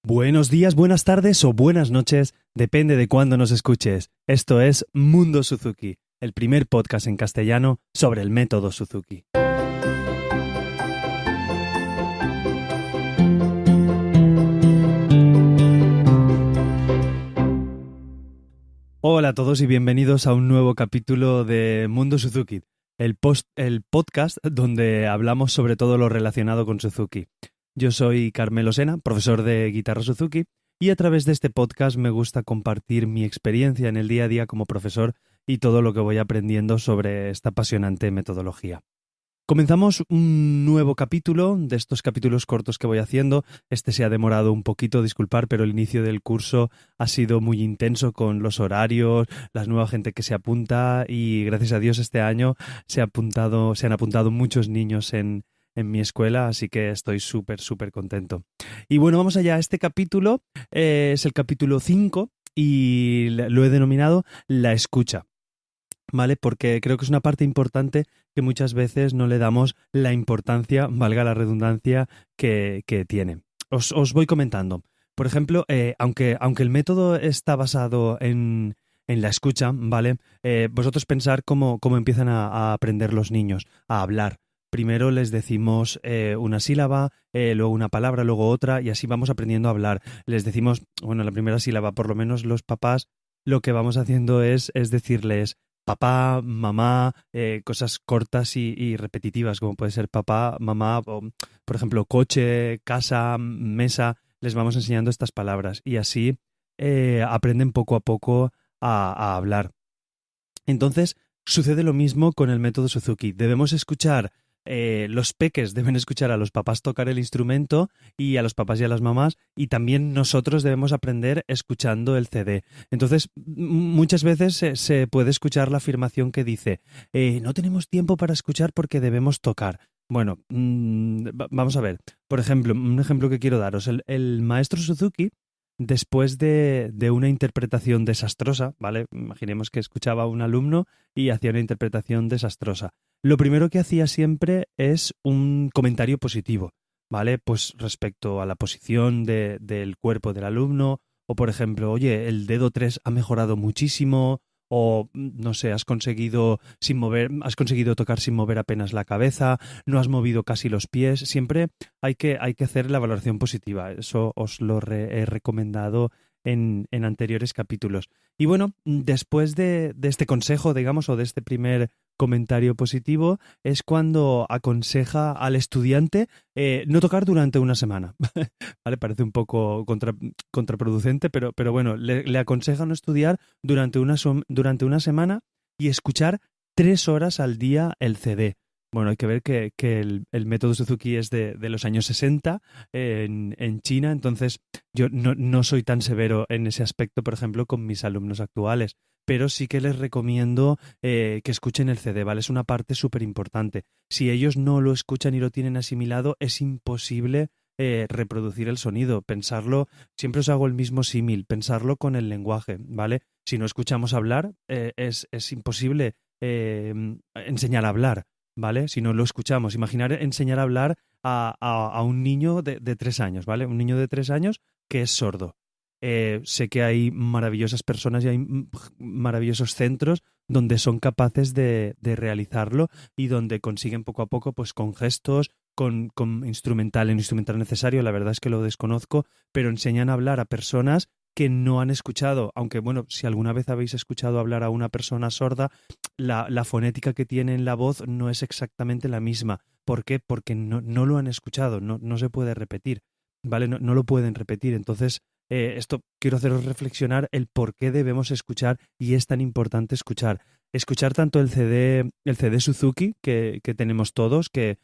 Buenos días, buenas tardes o buenas noches, depende de cuándo nos escuches. Esto es Mundo Suzuki, el primer podcast en castellano sobre el método Suzuki. Hola a todos y bienvenidos a un nuevo capítulo de Mundo Suzuki, el podcast donde hablamos sobre todo lo relacionado con Suzuki. Yo soy Carmelo Sena, profesor de guitarra Suzuki, y a través de este podcast me gusta compartir mi experiencia en el día a día como profesor y todo lo que voy aprendiendo sobre esta apasionante metodología. Comenzamos un nuevo capítulo de estos capítulos cortos que voy haciendo. Este se ha demorado un poquito, disculpar, pero el inicio del curso ha sido muy intenso con los horarios, la nueva gente que se apunta y gracias a Dios este año se han apuntado muchos niños en mi escuela, así que estoy súper contento. Y bueno, vamos allá. Este capítulo es el capítulo 5 y lo he denominado La escucha. ¿Vale? Porque creo que es una parte importante que muchas veces no le damos la importancia, valga la redundancia, que tiene. Os voy comentando. Por ejemplo, aunque el método está basado en la escucha, ¿vale? Vosotros pensar cómo empiezan a aprender los niños a hablar. Primero les decimos una sílaba, luego una palabra, luego otra, y así vamos aprendiendo a hablar. Les decimos, bueno, la primera sílaba, por lo menos los papás, lo que vamos haciendo es decirles papá, mamá, cosas cortas y repetitivas, como puede ser papá, mamá, o, por ejemplo, coche, casa, mesa, les vamos enseñando estas palabras y así aprenden poco a poco a hablar. Entonces, sucede lo mismo con el método Suzuki. Debemos escuchar, los peques deben escuchar a los papás tocar el instrumento y a los papás y a las mamás, y también nosotros debemos aprender escuchando el CD. Entonces, muchas veces se puede escuchar la afirmación que dice, no tenemos tiempo para escuchar porque debemos tocar. Bueno, vamos a ver. Por ejemplo, un ejemplo que quiero daros. El maestro Suzuki, después de una interpretación desastrosa, ¿vale? Imaginemos que escuchaba a un alumno y hacía una interpretación desastrosa. Lo primero que hacía siempre es un comentario positivo, ¿vale? Pues respecto a la posición del cuerpo del alumno, o por ejemplo, oye, el dedo 3 ha mejorado muchísimo, o no sé, has conseguido tocar sin mover apenas la cabeza, no has movido casi los pies. Siempre hay que hacer la valoración positiva. Eso os lo he recomendado en anteriores capítulos. Y bueno, después de este consejo, digamos, o de este primer comentario positivo, es cuando aconseja al estudiante no tocar durante una semana. ¿Vale? Parece un poco contraproducente, pero bueno, le aconseja no estudiar durante una semana y escuchar 3 horas al día el CD. Bueno, hay que ver que el método Suzuki es de los años 60 en China, entonces yo no soy tan severo en ese aspecto, por ejemplo, con mis alumnos actuales, pero sí que les recomiendo que escuchen el CD, ¿vale? Es una parte súper importante. Si ellos no lo escuchan y lo tienen asimilado, es imposible reproducir el sonido. Pensarlo, siempre os hago el mismo símil, pensarlo con el lenguaje, ¿vale? Si no escuchamos hablar, es imposible enseñar a hablar. ¿Vale? Si no lo escuchamos. Imaginar enseñar a hablar a un niño de 3 años, ¿vale? Un niño de 3 años que es sordo. Sé que hay maravillosas personas y hay maravillosos centros donde son capaces de realizarlo y donde consiguen poco a poco, pues con gestos, con instrumental necesario, la verdad es que lo desconozco, pero enseñan a hablar a personas que no han escuchado, aunque bueno, si alguna vez habéis escuchado hablar a una persona sorda, la fonética que tiene en la voz no es exactamente la misma. ¿Por qué? Porque no lo han escuchado, no se puede repetir, ¿vale? No lo pueden repetir. Entonces, esto quiero haceros reflexionar el por qué debemos escuchar y es tan importante escuchar. Escuchar tanto el CD Suzuki que tenemos todos, que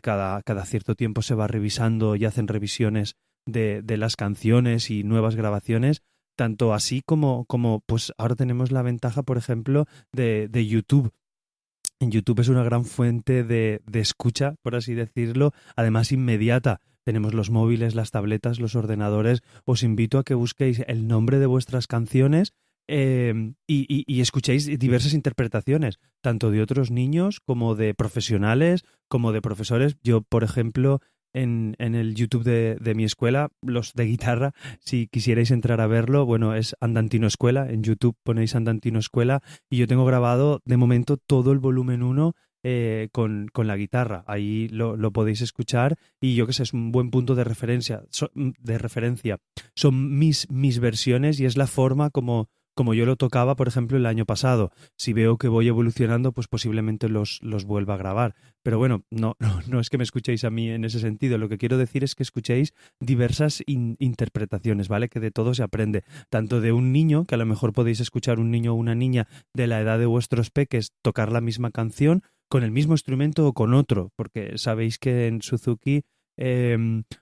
cada cierto tiempo se va revisando y hacen revisiones de las canciones y nuevas grabaciones, tanto así como pues ahora tenemos la ventaja, por ejemplo, de YouTube. En YouTube es una gran fuente de escucha, por así decirlo, además inmediata. Tenemos los móviles, las tabletas, los ordenadores. Os invito a que busquéis el nombre de vuestras canciones y escuchéis diversas interpretaciones, tanto de otros niños como de profesionales, como de profesores. Yo, por ejemplo, en el YouTube de mi escuela, los de guitarra, si quisierais entrar a verlo, bueno, es Andantino Escuela, en YouTube ponéis Andantino Escuela y yo tengo grabado de momento todo el volumen uno con la guitarra. Ahí lo podéis escuchar y yo que sé, es un buen punto de referencia. De referencia. Son mis versiones y es la forma como yo lo tocaba, por ejemplo, el año pasado. Si veo que voy evolucionando, pues posiblemente los vuelva a grabar. Pero bueno, no es que me escuchéis a mí en ese sentido. Lo que quiero decir es que escuchéis diversas interpretaciones, ¿vale? Que de todo se aprende. Tanto de un niño, que a lo mejor podéis escuchar un niño o una niña de la edad de vuestros peques tocar la misma canción con el mismo instrumento o con otro, porque sabéis que en Suzuki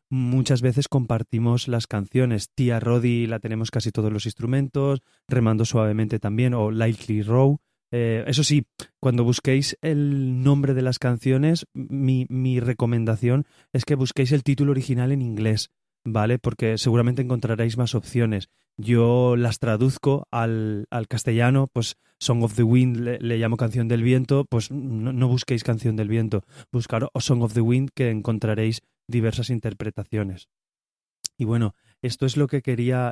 muchas veces compartimos las canciones. Tía Roddy la tenemos casi todos los instrumentos, Remando Suavemente también, o Lightly Row. Eso sí, cuando busquéis el nombre de las canciones, mi recomendación es que busquéis el título original en inglés, ¿vale? Porque seguramente encontraréis más opciones. Yo las traduzco al castellano, pues Song of the Wind le llamo Canción del Viento, pues no busquéis Canción del Viento, buscar Song of the Wind que encontraréis diversas interpretaciones. Y bueno, esto es lo que quería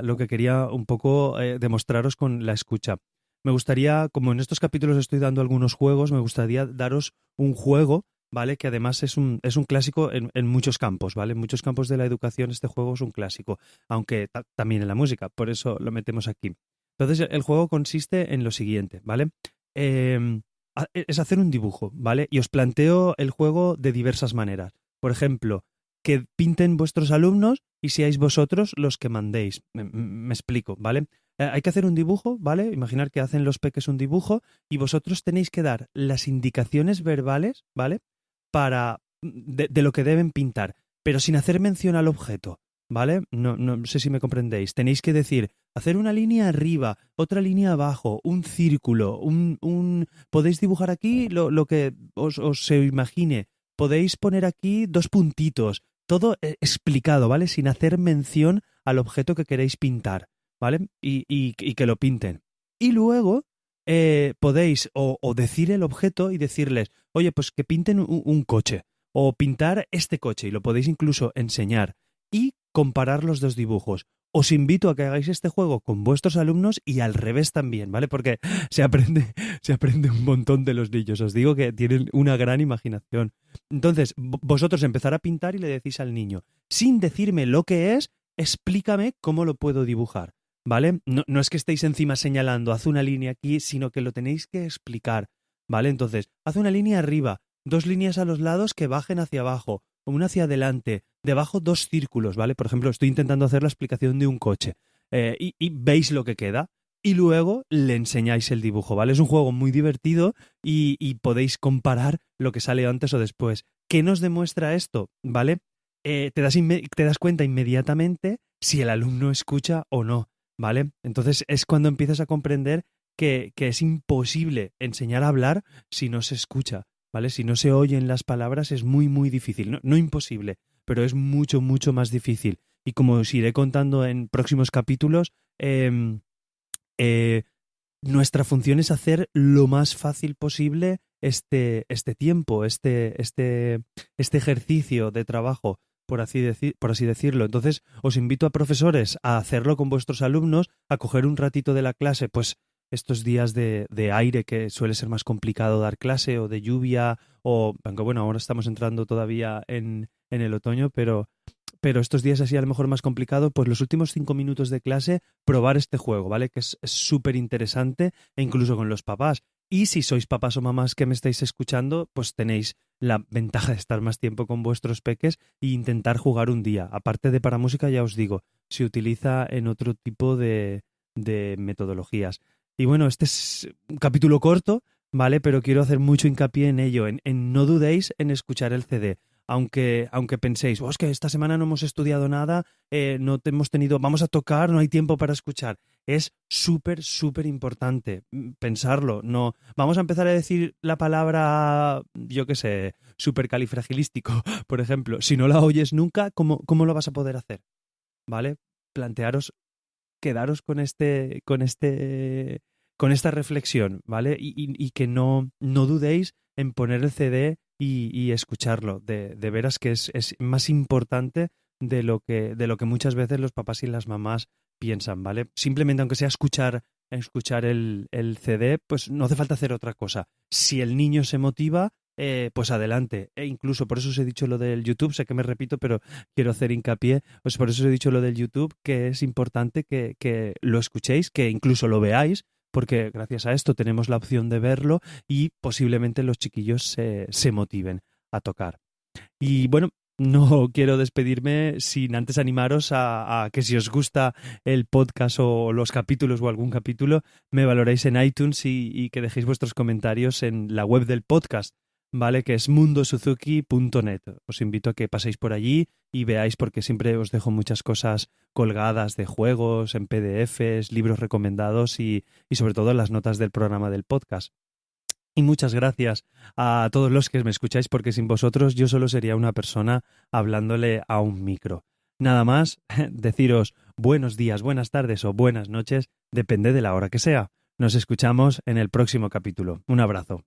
un poco demostraros con la escucha. Me gustaría, como en estos capítulos estoy dando algunos juegos, me gustaría daros un juego, ¿vale? Que además es un clásico en muchos campos, ¿vale? En muchos campos de la educación este juego es un clásico, aunque también en la música, por eso lo metemos aquí. Entonces, el juego consiste en lo siguiente, ¿vale? Es hacer un dibujo, ¿vale? Y os planteo el juego de diversas maneras. Por ejemplo, que pinten vuestros alumnos y seáis vosotros los que mandéis. Me explico, ¿vale? Hay que hacer un dibujo, ¿vale? Imaginar que hacen los peques un dibujo y vosotros tenéis que dar las indicaciones verbales, ¿vale? De lo que deben pintar, pero sin hacer mención al objeto, ¿vale? No sé si me comprendéis. Tenéis que decir, hacer una línea arriba, otra línea abajo, un círculo, podéis dibujar aquí lo que os se imagine. Podéis poner aquí dos puntitos, todo explicado, ¿vale? Sin hacer mención al objeto que queréis pintar, ¿vale? Y que lo pinten. Y luego podéis o decir el objeto y decirles, oye, pues que pinten un coche o pintar este coche y lo podéis incluso enseñar y comparar los dos dibujos. Os invito a que hagáis este juego con vuestros alumnos y al revés también, ¿vale? Porque se aprende un montón de los niños. Os digo que tienen una gran imaginación. Entonces, vosotros empezar a pintar y le decís al niño, sin decirme lo que es, explícame cómo lo puedo dibujar, ¿vale? No es que estéis encima señalando, haz una línea aquí, sino que lo tenéis que explicar, ¿vale? Entonces, haz una línea arriba, dos líneas a los lados que bajen hacia abajo, una hacia adelante, debajo dos círculos, ¿vale? Por ejemplo, estoy intentando hacer la explicación de un coche y veis lo que queda y luego le enseñáis el dibujo, ¿vale? Es un juego muy divertido y podéis comparar lo que sale antes o después. ¿Qué nos demuestra esto? ¿Vale? Te das cuenta inmediatamente si el alumno escucha o no, ¿vale? Entonces es cuando empiezas a comprender que es imposible enseñar a hablar si no se escucha, ¿vale? Si no se oyen las palabras es muy difícil, no imposible, pero es mucho más difícil. Y como os iré contando en próximos capítulos, eh, nuestra función es hacer lo más fácil posible este tiempo, este ejercicio de trabajo, por así decirlo. Entonces, os invito a profesores a hacerlo con vuestros alumnos, a coger un ratito de la clase, pues estos días de aire que suele ser más complicado dar clase, o de lluvia, o aunque bueno, ahora estamos entrando todavía en el otoño, pero estos días así a lo mejor más complicado, pues los últimos 5 minutos de clase, probar este juego, ¿vale? Que es súper interesante e incluso con los papás. Y si sois papás o mamás que me estáis escuchando, pues tenéis la ventaja de estar más tiempo con vuestros peques e intentar jugar un día. Aparte de para música, ya os digo, se utiliza en otro tipo de metodologías. Y bueno, este es un capítulo corto, ¿vale? Pero quiero hacer mucho hincapié en ello, en no dudéis en escuchar el CD aunque penséis, es que esta semana no hemos estudiado nada, no hemos tenido, vamos a tocar, no hay tiempo para escuchar. Es súper importante pensarlo. No, vamos a empezar a decir la palabra, yo qué sé, supercalifragilístico, por ejemplo. Si no la oyes nunca, ¿cómo lo vas a poder hacer? ¿Vale? Plantearos, quedaros con esta reflexión, ¿vale? Y que no dudéis en poner el CD y escucharlo. De veras que es más importante de lo que muchas veces los papás y las mamás piensan, ¿vale? Simplemente aunque sea escuchar el CD, pues no hace falta hacer otra cosa. Si el niño se motiva, pues adelante. E incluso por eso os he dicho lo del YouTube, sé que me repito, pero quiero hacer hincapié, pues por eso os he dicho lo del YouTube, que es importante que lo escuchéis, que incluso lo veáis, porque gracias a esto tenemos la opción de verlo y posiblemente los chiquillos se motiven a tocar. Y bueno, no quiero despedirme sin antes animaros a que si os gusta el podcast o los capítulos o algún capítulo, me valoréis en iTunes y que dejéis vuestros comentarios en la web del podcast, ¿vale? Que es mundosuzuki.net. Os invito a que paséis por allí y veáis porque siempre os dejo muchas cosas colgadas de juegos, en PDFs, libros recomendados y sobre todo las notas del programa del podcast. Y muchas gracias a todos los que me escucháis porque sin vosotros yo solo sería una persona hablándole a un micro. Nada más, deciros buenos días, buenas tardes o buenas noches, depende de la hora que sea. Nos escuchamos en el próximo capítulo. Un abrazo.